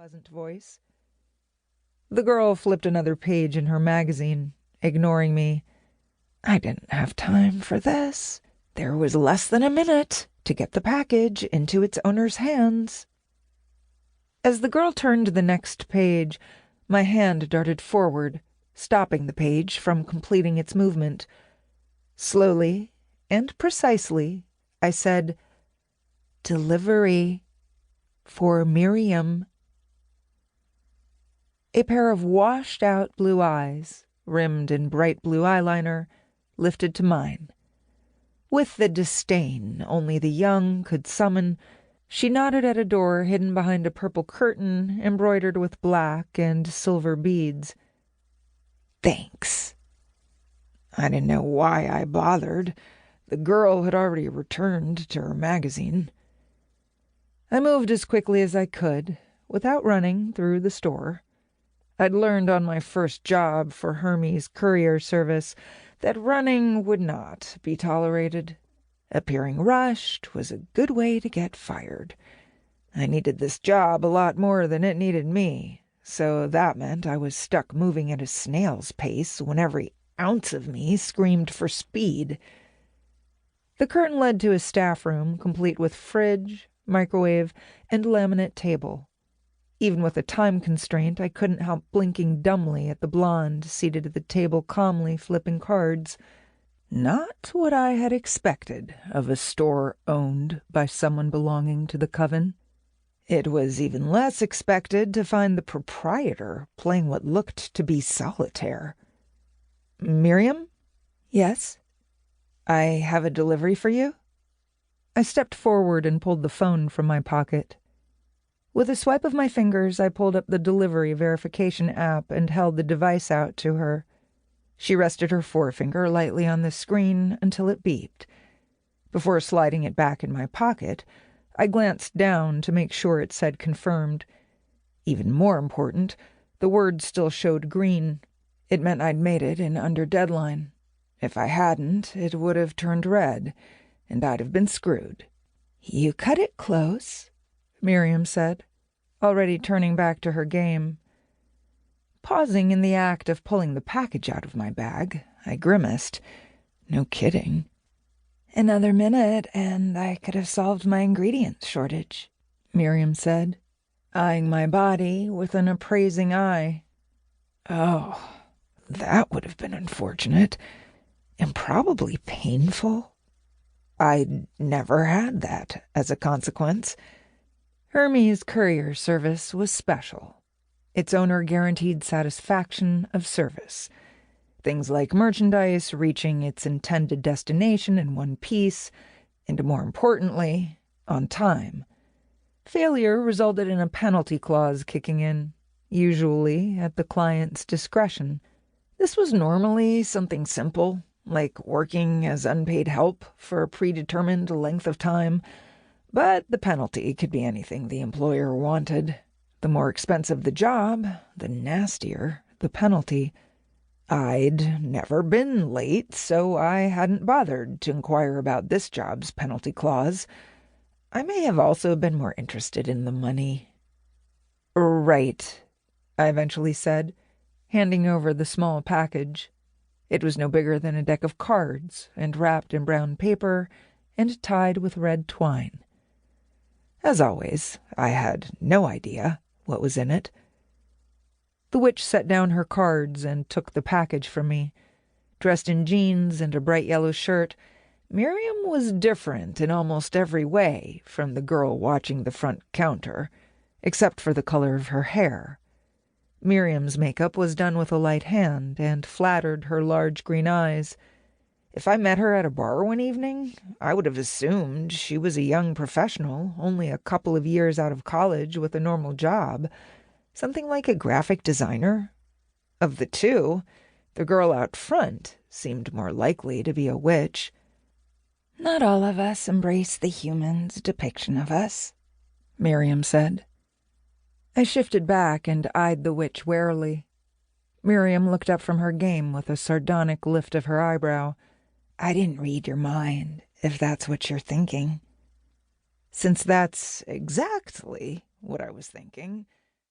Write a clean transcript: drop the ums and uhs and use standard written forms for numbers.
pleasant voice. The girl flipped another page in her magazine, ignoring me. I didn't have time for this. There was less than a minute to get the package into its owner's hands. As the girl turned to the next page, my hand darted forward, stopping the page from completing its movement. Slowly and precisely, I said, "Delivery for Miriam." A pair of washed-out blue eyes, rimmed in bright blue eyeliner, lifted to mine. With the disdain only the young could summon, she nodded at a door hidden behind a purple curtain embroidered with black and silver beads. "Thanks." I didn't know why I bothered. The girl had already returned to her magazine. I moved as quickly as I could, without running through the store. I'd learned on my first job for Hermes courier service that running would not be tolerated. Appearing rushed was a good way to get fired. I needed this job a lot more than it needed me, so that meant I was stuck moving at a snail's pace when every ounce of me screamed for speed. The curtain led to a staff room complete with fridge, microwave, and laminate table. Even with a time constraint, I couldn't help blinking dumbly at the blonde seated at the table calmly flipping cards. Not what I had expected of a store owned by someone belonging to the coven. It was even less expected to find the proprietor playing what looked to be solitaire. "Miriam?" "Yes." "I have a delivery for you?" I stepped forward and pulled the phone from my pocket. With a swipe of my fingers, I pulled up the delivery verification app and held the device out to her. She rested her forefinger lightly on the screen until it beeped. Before sliding it back in my pocket, I glanced down to make sure it said confirmed. Even more important, the word still showed green. It meant I'd made it in under deadline. If I hadn't, it would have turned red, and I'd have been screwed. "You cut it close," Miriam said, already turning back to her game. Pausing in the act of pulling the package out of my bag, I grimaced. No kidding. "Another minute, and I could have solved my ingredients shortage," Miriam said, eyeing my body with an appraising eye. Oh, that would have been unfortunate, and probably painful. I'd never had that as a consequence. Hermes courier service was special. Its owner guaranteed satisfaction of service. Things like merchandise reaching its intended destination in one piece, and more importantly, on time. Failure resulted in a penalty clause kicking in, usually at the client's discretion. This was normally something simple, like working as unpaid help for a predetermined length of time, but the penalty could be anything the employer wanted. The more expensive the job, the nastier the penalty. I'd never been late, so I hadn't bothered to inquire about this job's penalty clause. I may have also been more interested in the money. "Right," I eventually said, handing over the small package. It was no bigger than a deck of cards, and wrapped in brown paper and tied with red twine. As always, I had no idea what was in it. The witch set down her cards and took the package from me. Dressed in jeans and a bright yellow shirt, Miriam was different in almost every way from the girl watching the front counter, except for the color of her hair. Miriam's makeup was done with a light hand and flattered her large green eyes. If I met her at a bar one evening, I would have assumed she was a young professional, only a couple of years out of college with a normal job. Something like a graphic designer. Of the two, the girl out front seemed more likely to be a witch. "Not all of us embrace the human's depiction of us," Miriam said. I shifted back and eyed the witch warily. Miriam looked up from her game with a sardonic lift of her eyebrow. "I didn't read your mind, if that's what you're thinking." Since that's exactly what I was thinking,